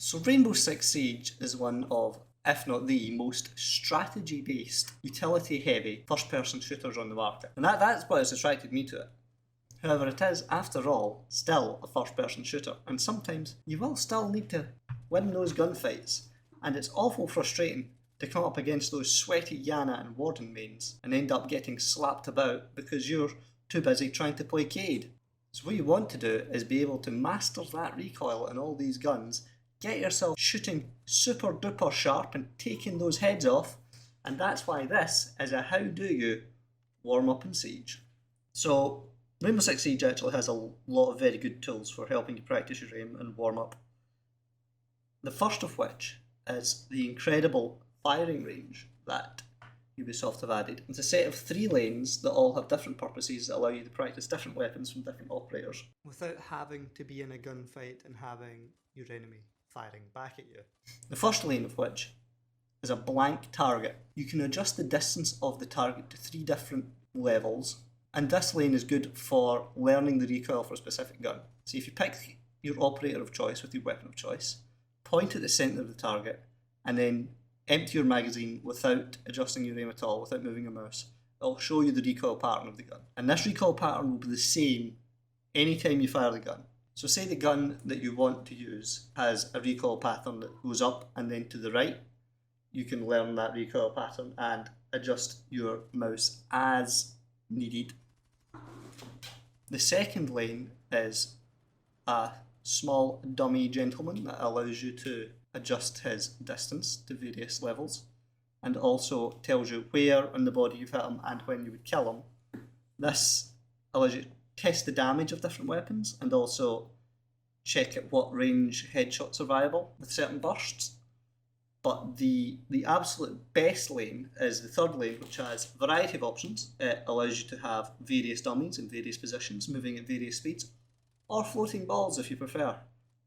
So Rainbow Six Siege is one of, if not the most strategy-based, utility-heavy first-person shooters on the market. And that's what has attracted me to it. However, it is, after all, still a first-person shooter, and sometimes you will still need to win those gunfights, and it's awful frustrating to come up against those sweaty Yana and Warden mains and end up getting slapped about because you're too busy trying to play Cade. So what you want to do is be able to master that recoil in all these guns, get yourself shooting super duper sharp and taking those heads off, and that's why this is a how do you warm up in Siege. So Rainbow Six Siege actually has a lot of very good tools for helping you practice your aim and warm up. The first of which is the incredible firing range that Ubisoft have added. It's a set of 3 lanes that all have different purposes that allow you to practice different weapons from different operators without having to be in a gunfight and having your enemy firing back at you. The first lane of which is a blank target. You can adjust the distance of the target to 3 different levels, and this lane is good for learning the recoil for a specific gun. So if you pick your operator of choice with your weapon of choice, point at the centre of the target, and then empty your magazine without adjusting your aim at all, without moving your mouse, it'll show you the recoil pattern of the gun. And this recoil pattern will be the same anytime you fire the gun. So say the gun that you want to use has a recoil pattern that goes up and then to the right. You can learn that recoil pattern and adjust your mouse as needed. The second lane is a small dummy gentleman that allows you to adjust his distance to various levels and also tells you where on the body you've hit him and when you would kill him. This allows you to test the damage of different weapons and also check at what range headshots are viable with certain bursts. But the absolute best lane is the third lane, which has a variety of options. It allows you to have various dummies in various positions, moving at various speeds, or floating balls if you prefer.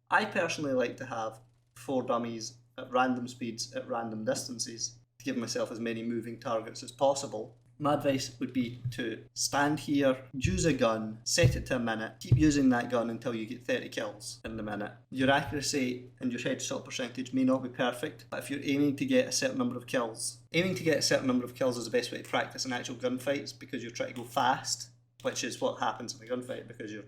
I personally like to have 4 dummies at random speeds at random distances to give myself as many moving targets as possible. My advice would be to stand here, use a gun, set it to a minute, keep using that gun until you get 30 kills in the minute. Your accuracy and your headshot percentage may not be perfect, but if you're aiming to get a certain number of kills, is the best way to practice in actual gunfights because you're trying to go fast, which is what happens in a gunfight because you're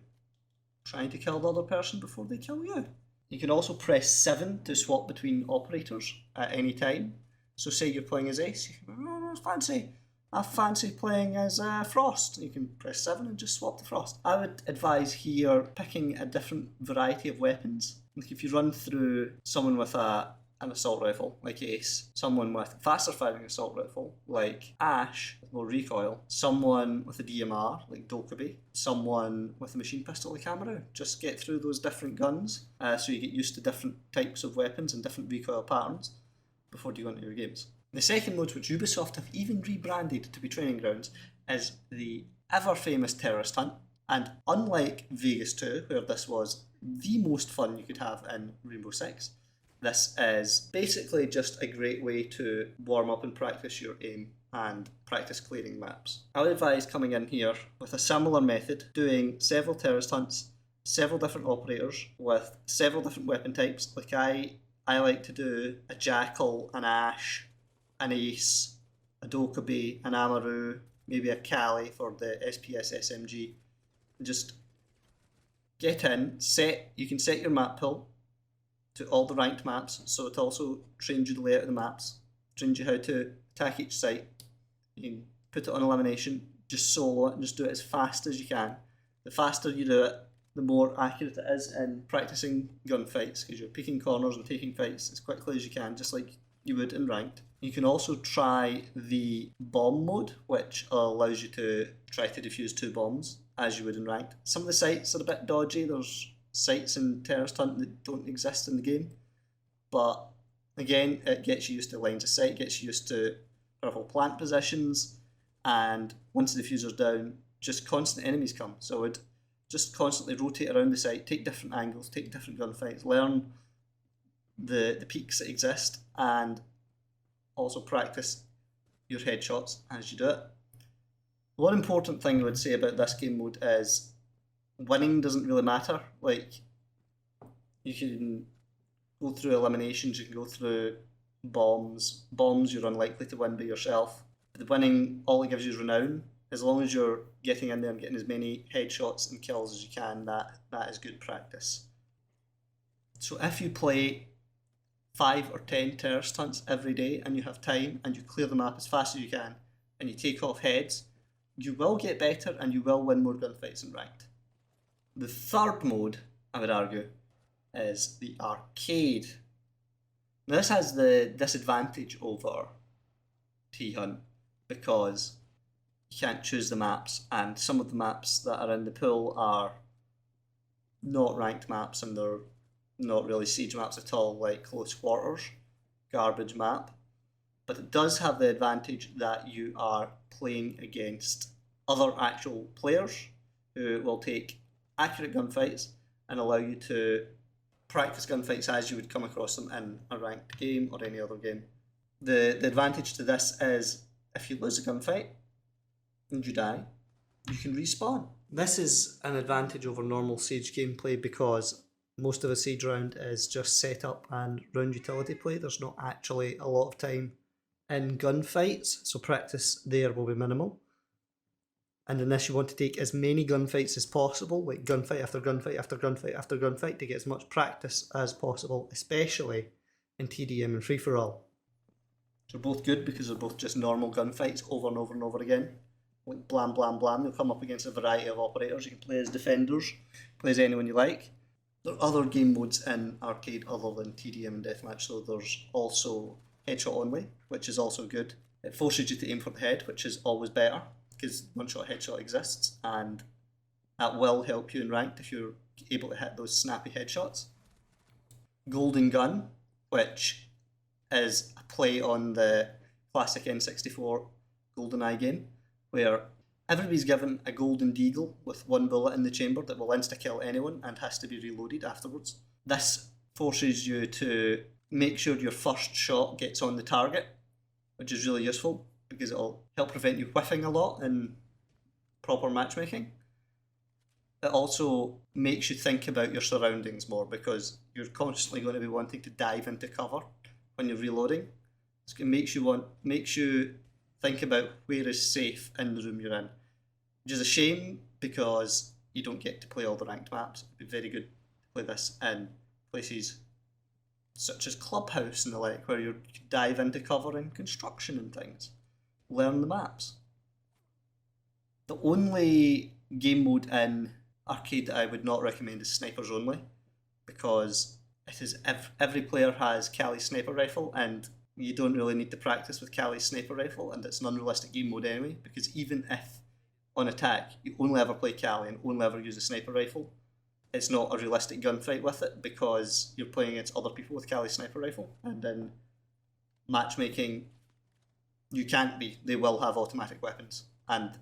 trying to kill the other person before they kill you. You can also press 7 to swap between operators at any time. So say you're playing as Ace, you can I fancy playing as Frost. You can press 7 and just swap to Frost. I would advise here picking a different variety of weapons. Like if you run through someone with an assault rifle, like Ace, someone with a faster firing assault rifle, like Ash, with more recoil, someone with a DMR, like Dokkaebi, someone with a machine pistol, like Amaru. Just get through those different guns so you get used to different types of weapons and different recoil patterns before you go into your games. The second mode, which Ubisoft have even rebranded to be Training Grounds, is the ever-famous Terrorist Hunt. And unlike Vegas 2, where this was the most fun you could have in Rainbow Six, this is basically just a great way to warm up and practice your aim and practice clearing maps. I would advise coming in here with a similar method, doing several terrorist hunts, several different operators with several different weapon types. Like I like to do a Jackal, an Ash, an Ace, a Dokkaebi, an Amaru, maybe a Kali for the SPS SMG. Just get in, you can set your map pool to all the ranked maps, so it also trains you the layout of the maps, trains you how to attack each site. You can put it on elimination, just solo it and just do it as fast as you can. The faster you do it, the more accurate it is in practicing gunfights, because you're picking corners and taking fights as quickly as you can, just like you would in ranked. You can also try the bomb mode, which allows you to try to defuse 2 bombs as you would in ranked. Some of the sites are a bit dodgy. There's sites in Terrorist Hunt that don't exist in the game, but again, it gets you used to lines of sight, gets you used to purple plant positions, and once the diffuser's down, just constant enemies come. So I would just constantly rotate around the site, take different angles, take different gunfights, learn the peaks that exist, and also practice your headshots as you do it. One important thing I would say about this game mode is winning doesn't really matter. Like, you can go through eliminations, you can go through bombs. Bombs you're unlikely to win by yourself. But the winning, all it gives you is renown. As long as you're getting in there and getting as many headshots and kills as you can, that is good practice. So if you play 5 or 10 terrorist hunts every day and you have time and you clear the map as fast as you can and you take off heads, you will get better and you will win more gunfights in ranked. The third mode, I would argue, is the arcade. Now this has the disadvantage over T-Hunt because you can't choose the maps, and some of the maps that are in the pool are not ranked maps and they're not really siege maps at all, like Close Quarters, garbage map. But it does have the advantage that you are playing against other actual players who will take accurate gunfights and allow you to practice gunfights as you would come across them in a ranked game or any other game. The advantage to this is if you lose a gunfight and you die, you can respawn. This is an advantage over normal Siege gameplay because most of a Siege round is just set up and round utility play. There's not actually a lot of time in gunfights, so practice there will be minimal. And in this you want to take as many gunfights as possible, like gunfight after gunfight after gunfight after gunfight, to get as much practice as possible, especially in TDM and free-for-all. They're both good because they're both just normal gunfights over and over and over again. Like blam blam blam, you'll come up against a variety of operators. You can play as defenders, play as anyone you like. There are other game modes in arcade other than TDM and deathmatch, so there's also headshot only, which is also good. It forces you to aim for the head, which is always better, because one-shot headshot exists, and that will help you in ranked if you're able to hit those snappy headshots. Golden Gun, which is a play on the classic N64 GoldenEye game, where everybody's given a golden deagle with one bullet in the chamber that will insta-kill anyone and has to be reloaded afterwards. This forces you to make sure your first shot gets on the target, which is really useful because it'll help prevent you whiffing a lot in proper matchmaking. It also makes you think about your surroundings more because you're constantly going to be wanting to dive into cover when you're reloading. It makes you think about where is safe in the room you're in, which is a shame because you don't get to play all the ranked maps. It'd be very good to play this in places such as Clubhouse and the like, where you dive into cover and construction and things. Learn the maps. The only game mode in arcade that I would not recommend is snipers only, because it is every player has Cali's sniper rifle, and you don't really need to practice with Cali's sniper rifle, and it's an unrealistic game mode anyway, because even if on attack you only ever play Cali and only ever use a sniper rifle, it's not a realistic gunfight with it because you're playing against other people with Cali's sniper rifle, and in matchmaking you can't be. They will have automatic weapons and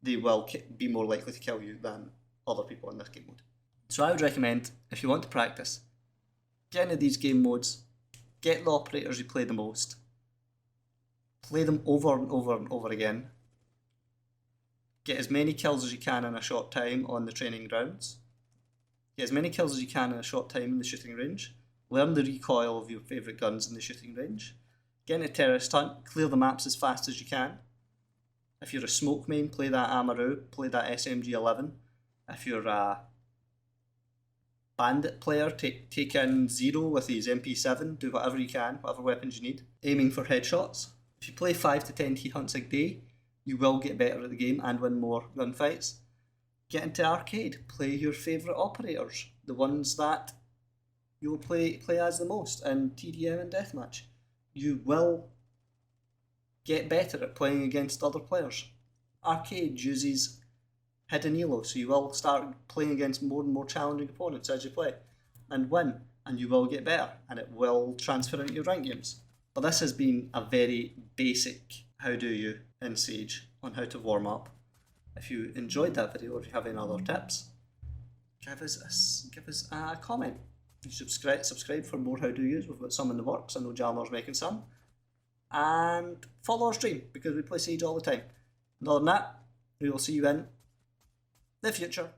they will be more likely to kill you than other people in this game mode. So I would recommend, if you want to practice, get into these game modes, get the operators you play the most, play them over and over and over again, get as many kills as you can in a short time on the training grounds, get as many kills as you can in a short time in the shooting range, learn the recoil of your favourite guns in the shooting range, get into terrorist hunt, clear the maps as fast as you can. If you're a smoke main, play that Amaru, play that SMG11. If you're a bandit player, take in Zero with his MP7, do whatever you can, whatever weapons you need, aiming for headshots. If you play 5 to 10 T-hunts a day, you will get better at the game and win more gunfights. Get into arcade, play your favourite operators, the ones that you'll play as the most in TDM and deathmatch. You will get better at playing against other players. Arcade uses hidden elo, so you will start playing against more and more challenging opponents as you play and win, and you will get better, and it will transfer into your ranked games. But this has been a very basic how do you in Siege on how to warm up. If you enjoyed that video or if you have any other tips, give us a comment. You subscribe for more how do yous. We've got some in the works. I know Jalmer's making some. And follow our stream because we play Siege all the time. And other than that, we will see you in the future.